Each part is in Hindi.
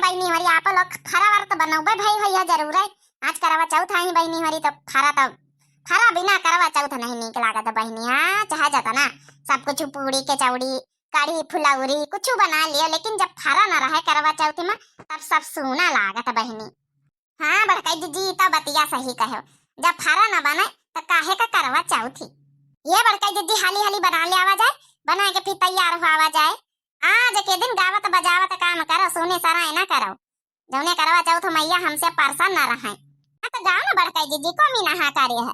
बहनी हमारी आप लोग फरा वार तो बनौबे भाई भैया जरूर है। आज करवा चौथ आई बहनी हमारी तो फरा बिना करवा चौथ नहीं निक लागत बहनी। हाँ चाहे जाता ना सब कुछ पूड़ी के चौड़ी कढ़ी फुलौरी कुछ बना लिया, लेकिन जब फरा न रहे करवा चौथ में तब सब सूना लागत बहनी। हाँ बड़काई जी तो बतिया सही कहो, जब फरा न बने तो काहे का करवा चौथी। ये बड़काई जी हाली हाली बना ले आवा जाए, बना के फिर तैयार हुआ जाए। आज के दिन गावत बजावत काम करो, सोने सराय ना करो। जौने करवा चौथ मैया हमसे परसन न रहे। तो गाँव में बड़काई जी को मीना हा कार्य है।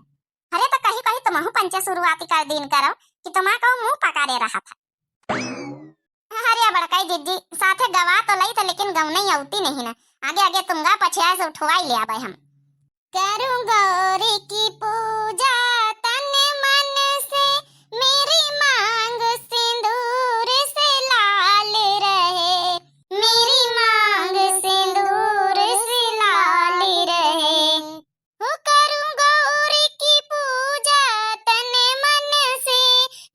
अरे तो कहीं कहीं तुम पंच शुरुआती कर दिन करो कि तुम्हारा को मुंह पकारे रहा था। अरे बड़काई जी साथे गवा तो लई था, लेकिन गौ नहीं औती नहीं ना। आगे आगे तुमगा पछिया से उठवाई ले आबे हम। करूं गौरी की पूजा तन मन से, मेरी मांग सिंदूर से लाल रहे, मेरी मांग सिंदूर से लाल रहे। हो करूं गौरी की पूजा तन मन से,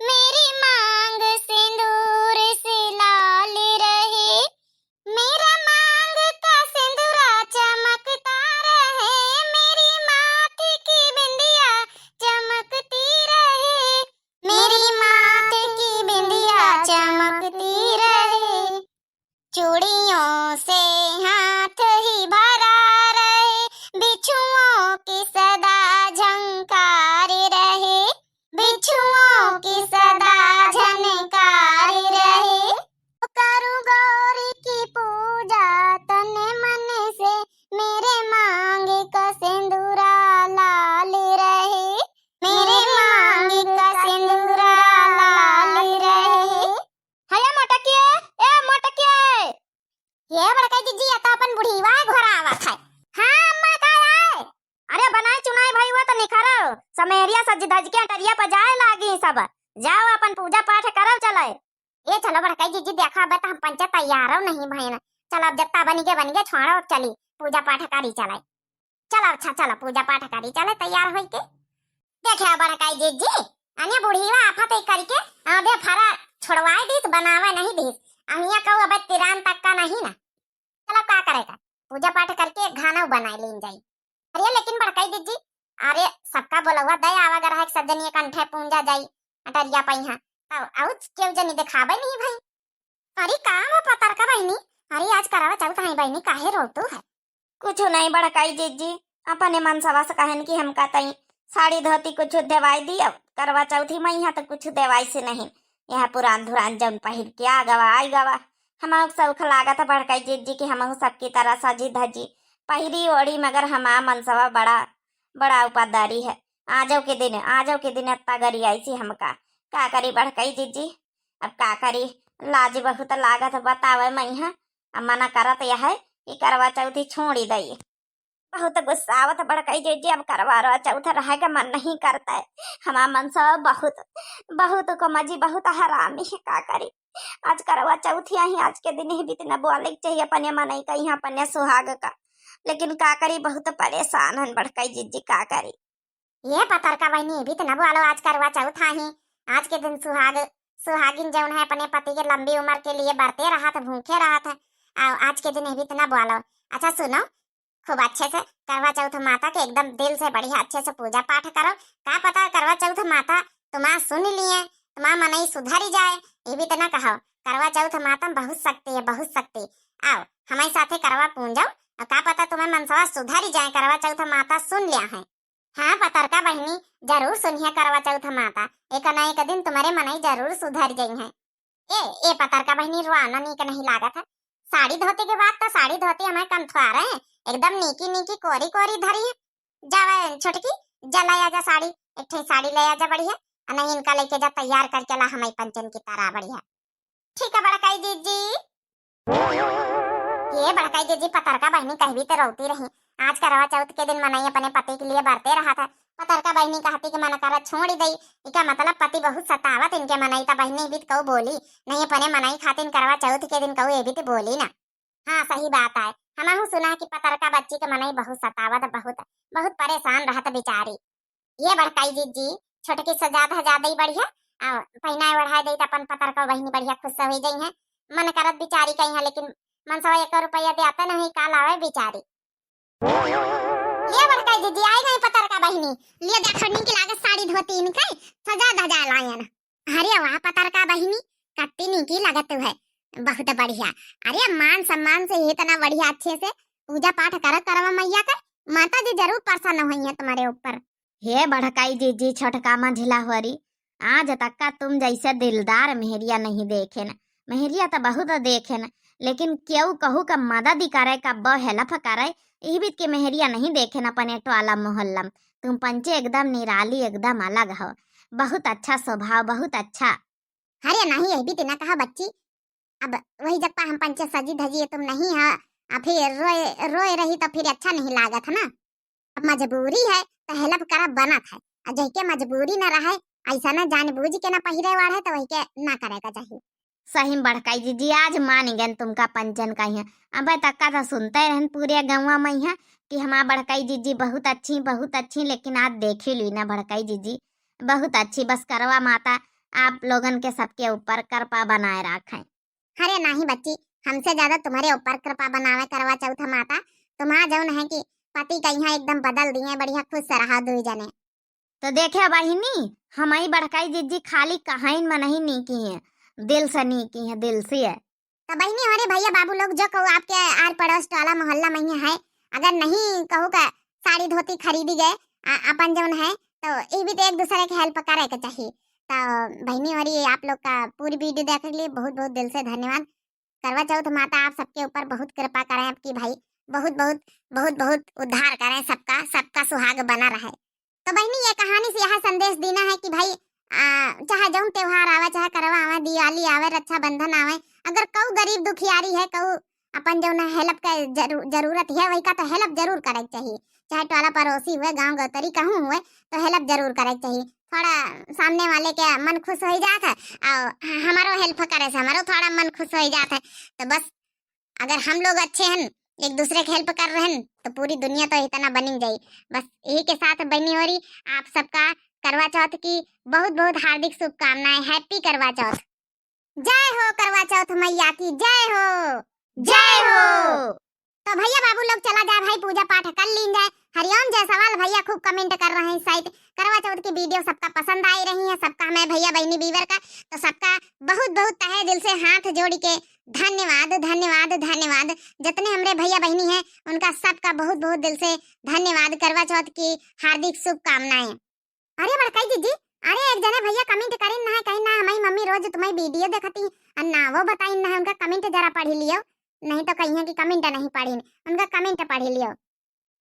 मेरी मांग सिंदूर से लाल रहे, मेरा मांग का सिंदूरा चमकता रहे, मेरी माथे की बिंदिया चमकती रहे, मेरी माथे की बिंदिया चमकती रहे। चूड़ियों से हाथ ही भरा रहे, बिच्छुओं की सदा झंकार रहे, बिच्छुओं की सदा झनकार रहे। करूं गौरी की पूजा तन मन से, मेरे मांग का सिंदूरा लाल रहे, मेरे मांग का सिंदूरा लाल रहे। हया मोटकिए ए मोटकिए, ये बड़का जीजी आता अपन बुढ़ीवा घोरा आवत है। हां अम्मा का आए। अरे बनाए चुनाई भाई हुआ तो निखरो समेरिया सज धज के टरिया पर जाए लागी सब। जाओ अपन पूजा पाठ करो चले। ये चलो बड़का जीजी देखा बता हम पंच तैयार हो नहीं भैन। चलो अब जत्ता बन के छोड़ो चली पूजा पाठ करी चले। चलो अच्छा चलो पूजा पाठ करी चले तैयार होई के। देखे बड़का जीजी अन्य बुढ़ीवा आफत एक करके अबे फरा छोड़वाए दीस बनावे नहीं दीस। अहिया कहू अब तिरान तक का नहीं ना। चलो क्या करेगा पूजा पाठ करके खाना बना लेन जाई। अरे लेकिन बड़का जीजी अरे सबका बोलवा दे आवा गर है सजनिए कंठे पूंजा जाई अटरिया पहिया तब आउच केव जनी दिखाबे नहीं भाई। अरे काम है पतर का बहनी। अरे आज करावा चौथ है बहनी काहे रोतू है। कुछ नहीं बड़काई जीजी अपने मन सवा से कहन की हम कहते साड़ी धोती कुछ देवाई दी। अब करवा चौथी में यहाँ तो कुछ देवाई से नहीं, यहाँ पुरान धुरान जम पहिर के आ गवा आई गवा। हम सौख लागत बड़काई जीजी की हम सबकी तरह सजी धजी पहिरी ओढ़ी, मगर हमारा मनसवा बड़ा बड़ा उपादारी है। आजो के दिन अत्ता गरी आई सी हमका का करी बड़काई जीजी। अब का करी लाज बहुत लागत बतावे मैं अब मना करत यह है कि करवा चौथी छोड़ी दई। बहुत गुस्सा आवत बड़काई जीजी, अब करवा चौथ रहेगा मन नहीं करता है। हमारा मन सब बहुत बहुत को मजी बहुत हरामी है। का करी आज करवा चौथी आई, आज के दिन ही बीतना बोले चाहिए अपने मन का यहाँ अपने सुहाग का, लेकिन का करी बहुत परेशान है बड़काई जीजी का करी। ये पतर का बहनी भी तो न बोलो आज करवा चौथ ही। आज के दिन सुहागिन जौन है अपने पति के लंबी उम्र के लिए बरते रहा था भूखे रहा था। आज के दिन भी तो न बोलो। अच्छा सुनो खूब अच्छे से करवा चौथ माता के एकदम दिल से बढ़िया अच्छे से पूजा पाठ करो। क्या पता करवा चौथ माता तुम्हारा सुन लिए तुम्हारा मन ही सुधरी जाए। ये भी तो न कहो करवा चौथ माता बहुत शक्ति है बहुत शक्ति। आओ हमारे साथे करवा पूंजाओ और क्या पता तुम्हें मनसवा सुधरी जाए। करवा चौथ माता सुन लिया है। हाँ पतर का बहनी जरूर सुनिए करवा चौथ माता एक न एक दिन तुम्हारे मन ही जरूर सुधर जाई है। ए पतर का बहनी रुआना नीक नहीं लागत है। साड़ी धोती के बाद तो साड़ी धोती हमें कंथुआ रहे हैं एकदम नीकी कोरी कोरी धरी है। जावा छोटकी जला आजा साड़ी एक ठे साड़ी ले आजा बढ़िया, नहीं इनका लेके जा तैयार करके ला हमारी पंचन की तरह बढ़िया। ठीक है बड़काई जीजी। ये बड़काई जीजी पतर का बहनी कह भी तो रोती रही। आज करवा चौथ के दिन मनाई अपने पति के लिए बरते रहा था। पतर का बहनी कहती कि मन करा छोड़ दई। इसका मतलब पति बहुत सतावत इनके मनाई था। बहनी भी कहू बोली नहीं अपने मनाई खातिर करवा चौथ के दिन कहू ये भी तो बोली ना। हाँ सही बात है। हम सुना कि पतर का बच्ची के मनाई बहुत सतावत बहुत परेशान रहत बेचारी। ये बड़काई जीजी छोटकी सजा धजा दई बढ़िया पहनाए बढ़ाए दई अपन पतर का बहनी बढ़िया खुश हो गई है। मन करत बिचारी कहीं है लेकिन मनसवा 1 रुपया दे आता नहीं काल आवे बेचारी। ये बड़काई दीदी आई गई पतर का बहिनी लिए देखनी की लागत साड़ी धोती इनके सजा धजा लायन। अरे वाह पतर का बहिनी कत्ती नी की लागत है बहुत बढ़िया। अरे मान सम्मान से इतना बढ़िया अच्छे से पूजा पाठ कर करवा मैया का माता जी जरूर प्रसन्न हुई है तुम्हारे ऊपर। हे बड़काई जीजी छोटका मंझिला हुरी आज तक का तुम जैसे दिलदार मेहरिया नहीं देखे न। मेहरिया तो बहुत देखे न लेकिन क्यों कहू का मदद करे का हेल्प करे यही बीत के मेहरिया नहीं देखे न अपने टोला मोहल्ला में। तुम पंचे एकदम निराली एकदम अलग हो बहुत अच्छा स्वभाव बहुत अच्छा। अरे नहीं ये भी तिना कहा बच्ची अब वही जब हम पंचे सजी धजी तुम नहीं है फिर रोए रोए रही तो फिर अच्छा नहीं लागत है ना। अब मजबूरी है तो हेल्प करा बनत है और जैके मजबूरी न रहे ऐसा ना जानबूझ के ना पहिरे वाड़ है तो वही के ना करेगा चाहिए। सही में बड़काई जीजी आज मान गए तुमका पंचन का है। अब तक्का तो सुनते रहन पूरे गाँव में है कि हमारा बड़काई जीजी बहुत अच्छी लेकिन आज देख ही ली ना बड़काई जीजी बहुत अच्छी। बस करवा माता आप लोगन के सबके ऊपर कृपा बनाए रखें। अरे नहीं बच्ची हमसे ज्यादा तुम्हारे ऊपर कृपा बनावे करवा चौथ माता। तुम्हारा जौन है कि पति का यहाँ एकदम बदल दिए बढ़िया खुश से रहा दो जने। तो देखे बहिनी हमारी बड़काई जीजी खाली कहाइन में नहीं की है दिल से नहीं की है दिल से है। तो बहनी हमारे भैया बाबू लोग जो कहो आपके आर पड़ोस टोला मोहल्ला में है अगर नहीं कहो का साड़ी धोती खरीदी गए अपन जौन है तो ये भी तो एक दूसरे की हेल्प करे के चाहिए। तो बहनी हमारी आप लोग का पूरी वीडियो देखने के लिए बहुत बहुत दिल से धन्यवाद। करवा चौथ माता आप सबके ऊपर बहुत कृपा करें आपकी भाई बहुत बहुत बहुत बहुत उद्धार करें सबका सबका सुहाग बना रहे। तो बहनी ये कहानी से यह संदेश देना है कि भाई चाहे जौन त्योहार आवे चाहे करवा आवे दिवाली आवे रक्षाबंधन आवे अगर कऊ गरीब दुखियारी है कऊ अपन जौन हेल्प का जरूरत है वही का तो हेल्प जरूर करे चाहिए। चाहे टोला पड़ोसी हुए गांव गौतरी कहूँ हुए तो हेल्प जरूर करे चाहिए। थोड़ा सामने वाले के मन खुश हो जाता है और हमारो हेल्प करे से हमारो थोड़ा मन खुश हो जाता है। तो बस अगर हम लोग अच्छे हैं एक दूसरे की हेल्प कर रहे हैं तो पूरी दुनिया तो इतना बनी जाए। बस यही के साथ बनी हो रही आप सबका करवा चौथ की बहुत बहुत हार्दिक शुभकामनाएं। हैप्पी करवा चौथ। जय हो करवा चौथ मैया की जय हो जय हो। तो भैया बाबू लोग चला जाए भाई पूजा पाठ कर लीन जाए। हरिओम जय सवाल भैया खूब कमेंट कर रहे हैं शायद करवा चौथ की वीडियो सबका पसंद आई रही है सबका हमें भैया बहनी बीवर का तो सबका बहुत बहुत तहे दिल से हाथ जोड़ के धन्यवाद धन्यवाद धन्यवाद। जितने हमारे भैया बहनी हैं उनका सबका बहुत बहुत दिल से धन्यवाद। करवा चौथ की हार्दिक शुभकामनाएं। अरे बड़काई जीजी अरे एक जने भैया कमेंट करें ना कहीं ना हमारी मम्मी रोज तुम्हारी वीडियो देखती और ना वो बताई ना उनका कमेंट जरा पढ़ लियो नहीं तो कहीं की कमेंट नहीं पढ़ी उनका कमेंट पढ़ लियो।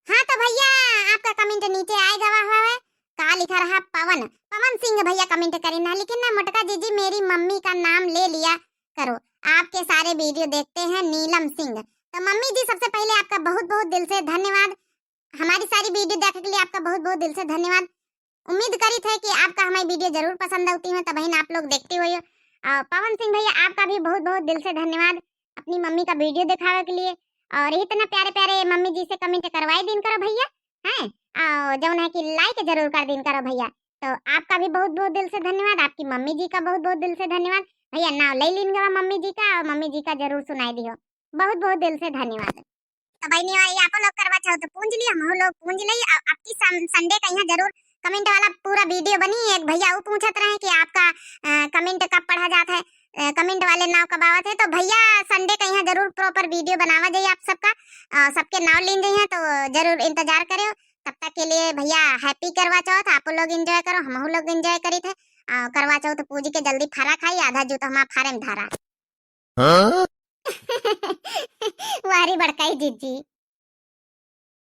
हाँ तो भैया आपका कमेंट नीचे आएगा हुआ है का लिखा रहा पवन पवन सिंह भैया कमेंट करें ना लेकिन ना मोटका जीजी मेरी मम्मी का नाम ले लिया करो आपके सारे वीडियो देखते हैं नीलम सिंह। तो मम्मी जी सबसे पहले आपका बहुत बहुत दिल से धन्यवाद। हमारी सारी वीडियो देखने के लिए आपका बहुत बहुत दिल से धन्यवाद। उम्मीद करी थे कि आपका हमारी वीडियो जरूर पसंद होती है तो बहन आप लोग देखते हुए पवन सिंह भैया आपका भी बहुत बहुत दिल से धन्यवाद अपनी मम्मी का वीडियो दिखाने के लिए और इतना प्यारे प्यारे मम्मी जी से कमेंट करवाई दिन करो भैया हैं जौन है कि लाइक जरूर कर दिन करो भैया। तो आपका भी बहुत बहुत दिल से धन्यवाद। आपकी मम्मी जी का बहुत बहुत दिल से धन्यवाद भैया। नाव ले लीजिएगा मम्मी जी का और मम्मी जी का जरूर सुनाई दियो बहुत बहुत दिल से धन्यवाद। तो बहनी आप लोग करवा चाहो तो पूंज लिया हम लोग पूंज ली आपकी संडे का यहाँ जरूर कमेंट वाला पूरा वीडियो बनी। एक भैया वो पूछत रहे कि आपका कमेंट कब पढ़ा जाता है कमेंट वाले नाव कब आवत है तो भैया संडे का यहाँ जरूर प्रॉपर वीडियो बनावा जाइए आप सबका सबके नाव लीन जाइए तो जरूर इंतजार करो। तब तक के लिए भैया हैप्पी करवा चौथ आप लोग एंजॉय करो हम लोग एंजॉय करी थे करवा चौथ पूज के जल्दी फारा खाई आधा जूता हमारा फारे में धारा वारी बड़काई जीजी।